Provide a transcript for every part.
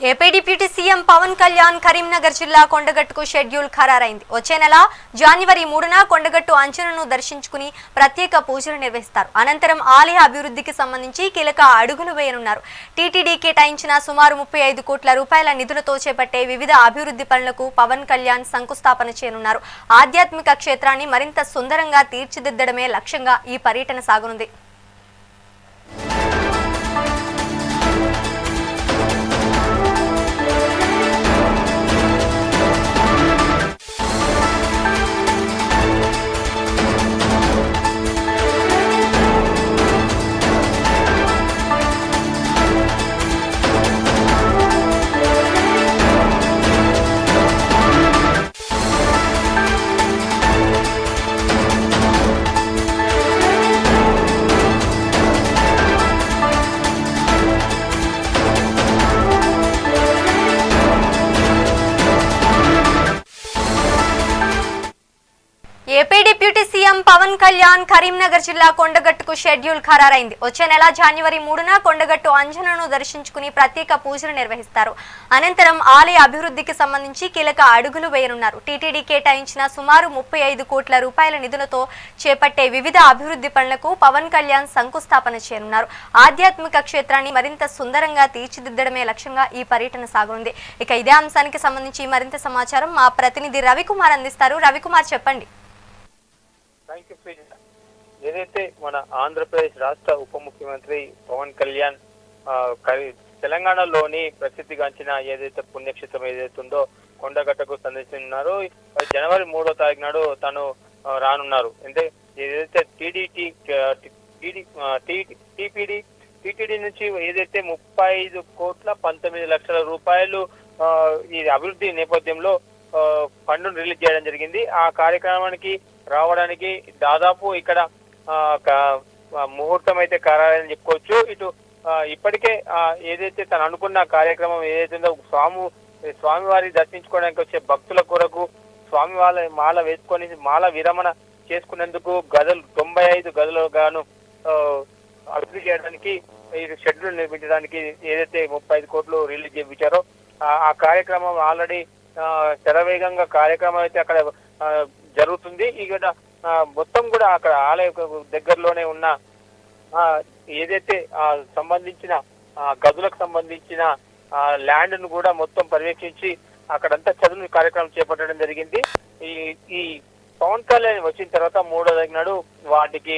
AP deputy CM Pawan Kalyan Karimnagar జిల్లా కొండగట్టుకు schedule ఖరారైంది. వచ్చే నెల జనవరి 3న కొండగట్టు అంచనను దర్శించుకుని ప్రత్యేక పూజలు నిర్వహిస్తారు. అనంతరం ఆలయ అభివృద్ధికి సంబంధించి కీలక అడుగులు వేయనున్నారు. టీటీడీ కేటాయించిన సుమారు 35 కోట్ల రూపాయల నిధులతో చేపట్టే వివిధ అభివృద్ధి పనులకు పవన్ కళ్యాణ్ శంకుస్థాపన చేయనున్నారు. ఆధ్యాత్మిక క్షేత్రాన్ని మరింత సుందరంగా తీర్చిదిద్దడమే లక్ష్యంగా ఈ పర్యటన సాగనుంది. AP deputy CM Pawan Kalyan Karimnagar జిల్లా కొండగట్టుకు షెడ్యూల్ ఖరారైంది. వచ్చే నెల జనవరి 3న కొండగట్టు అంజనను దర్శించుకుని ప్రత్యేక పూజలు నిర్వహిస్తారు. అనంతరం ఆలయ అభివృద్ధికి సంబంధించి కీలక అడుగులు వేయనున్నారు. టీటీడీ కేటాయించిన సుమారు 35 కోట్ల రూపాయల నిధులతో చేపట్టే వివిధ అభివృద్ధి పనులకు పవన్ కళ్యాణ్ శంకుస్థాపన చేయనున్నారు. ఆధ్యాత్మిక క్షేత్రాన్ని మరింత సుందరంగా తీర్చిదిద్దడమే లక్ష్యంగా ఈ పర్యటన సాగనుంది. ఇక ఇదే అంశానికి సంబంధించి మరింత సమాచారం మా ప్రతినిధి రవికుమార్ అందిస్తారు. రవికుమార్, చెప్పండి. ఏదైతే మన ఆంధ్రప్రదేశ్ రాష్ట్ర ఉప ముఖ్యమంత్రి పవన్ కళ్యాణ్ తెలంగాణలోని ప్రసిద్ధిగాంచిన ఏదైతే పుణ్యక్షేత్రం ఏదైతే ఉందో కొండగట్టకు సందర్శిస్తున్నారు. జనవరి 3వ తారీఖు నాడు తను రానున్నారు. అంటే ఏదైతే టీటీడీ నుంచి ఏదైతే 35 కోట్ల 19 లక్షల రూపాయలు ఈ అభివృద్ధి నేపథ్యంలో ఫండ్ను రిలీజ్ చేయడం జరిగింది. ఆ కార్యక్రమానికి రావడానికి దాదాపు ఇక్కడ ముహూర్తం అయితే ఖరారని చెప్పుకోవచ్చు. ఇటు ఇప్పటికే ఏదైతే తను అనుకున్న కార్యక్రమం ఏదైతే స్వామివారి దర్శించుకోవడానికి వచ్చే భక్తుల కొరకు స్వామి మాల వేసుకొని మాల విరమణ చేసుకునేందుకు 95 గదులు గాను అభివృద్ధి చేయడానికి షెడ్యూల్ నిర్మించడానికి ఏదైతే 35 కోట్లు రిలీజ్ చేయించారో ఆ కార్యక్రమం ఆల్రెడీ శరవేగంగా కార్యక్రమం అయితే అక్కడ జరుగుతుంది. ఇక్కడ మొత్తం కూడా అక్కడ ఆలయ దగ్గరలోనే ఉన్న ఏదైతే సంబంధించిన గదులకు సంబంధించిన ల్యాండ్ ను కూడా మొత్తం పర్యవేక్షించి అక్కడంతా చదువు కార్యక్రమం చేపట్టడం జరిగింది. ఈ పవన్ కళ్యాణ్ వచ్చిన తర్వాత 3వ తారీఖు నాడు వాటికి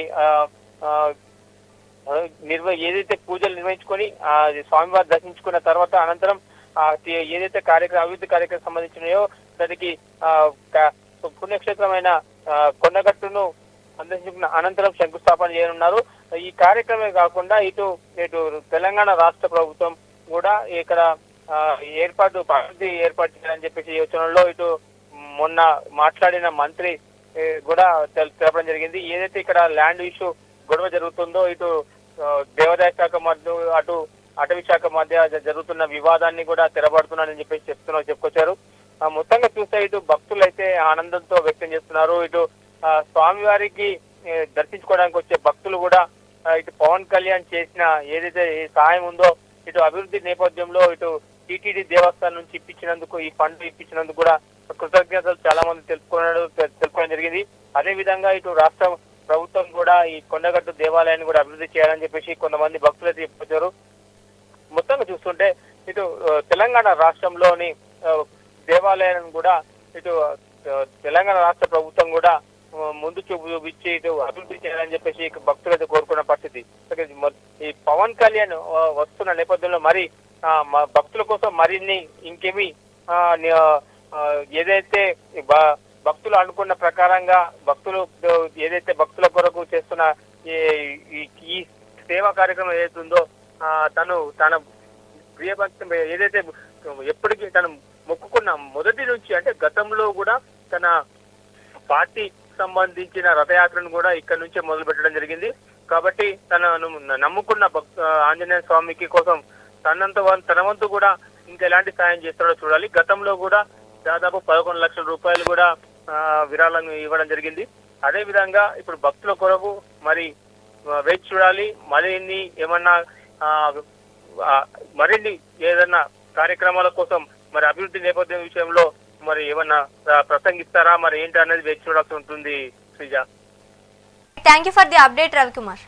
ఏదైతే పూజలు నిర్వహించుకొని స్వామివారి దర్శించుకున్న తర్వాత అనంతరం ఏదైతే అభివృద్ధి కార్యక్రమం సంబంధించినాయో దానికి పుణ్యక్షేత్రమైన కొండగట్టును సందర్శించిన అనంతరం శంకుస్థాపన చేయనున్నారు. ఈ కార్యక్రమమే కాకుండా ఇటు తెలంగాణ రాష్ట్ర ప్రభుత్వం కూడా ఇక్కడ అభివృద్ధి ఏర్పాటు చేయాలని చెప్పేసి యోచనలో ఇటు మొన్న మాట్లాడిన మంత్రి కూడా తెలపడం జరిగింది. ఏదైతే ఇక్కడ ల్యాండ్ ఇష్యూ గొడవ జరుగుతుందో ఇటు దేవాదాయ శాఖ మధ్య అటు అటవీ శాఖ మధ్య జరుగుతున్న వివాదాన్ని కూడా తెరబడుతున్నానని చెప్పేసి చెప్పుకొచ్చారు. మొత్తంగా చూస్తే ఇటు భక్తులు అయితే ఆనందంతో వ్యక్తం చేస్తున్నారు. ఇటు స్వామివారికి దర్శించుకోవడానికి వచ్చే భక్తులు కూడా ఇటు పవన్ కళ్యాణ్ చేసిన ఏదైతే సహాయం ఉందో ఇటు అభివృద్ధి నేపథ్యంలో ఇటు టీటీడీ దేవస్థానం నుంచి ఇప్పించినందుకు ఈ ఫండ్ ఇప్పించినందుకు కూడా కృతజ్ఞతలు చాలా మంది తెలుపుకోవడం జరిగింది. అదే విధంగా ఇటు రాష్ట్ర ప్రభుత్వం కూడా ఈ కొండగట్టు దేవాలయాన్ని కూడా అభివృద్ధి చేయాలని చెప్పేసి కొంతమంది భక్తులు అయితే చెప్పారు. మొత్తంగా చూస్తుంటే ఇటు తెలంగాణ రాష్ట్రంలోని దేవాలయాలను కూడా ఇటు తెలంగాణ రాష్ట్ర ప్రభుత్వం కూడా ముందు చూపించి ఇటు అభివృద్ధి చేయాలని చెప్పేసి భక్తులు అయితే కోరుకున్న పరిస్థితి. ఈ పవన్ కళ్యాణ్ వస్తున్న నేపథ్యంలో మరి భక్తుల కోసం మరిన్ని ఇంకేమి ఏదైతే భక్తులు అనుకున్న ప్రకారంగా ఏదైతే భక్తుల కొరకు చేస్తున్న ఈ సేవా కార్యక్రమం ఏదైతే ఉందో తన ప్రియభక్తి ఏదైతే ఎప్పటికీ తను మొక్కుకున్న మొదటి నుంచి అంటే గతంలో కూడా తన పార్టీ సంబంధించిన రథయాత్రను కూడా ఇక్కడ నుంచే మొదలు పెట్టడం జరిగింది. కాబట్టి తనను నమ్ముకున్న ఆంజనేయ స్వామికి కోసం తన వంతు కూడా ఇంకా ఎలాంటి సాయం చేస్తాడో చూడాలి. గతంలో కూడా దాదాపు 11 లక్షల రూపాయలు కూడా విరాళం ఇవ్వడం జరిగింది. అదే విధంగా ఇప్పుడు భక్తుల కొరకు మరి వేచి చూడాలి. మరిన్ని ఏమన్నా మరిన్ని ఏదన్నా కార్యక్రమాల కోసం మరి అభివృద్ధి నేపథ్యం విషయంలో మరి ఏమన్నా ప్రసంగిస్తారా మరి ఏంటి అనేది వేచి చూడాల్సి ఉంటుంది Sreeja. Thank you for the update Ravikumar.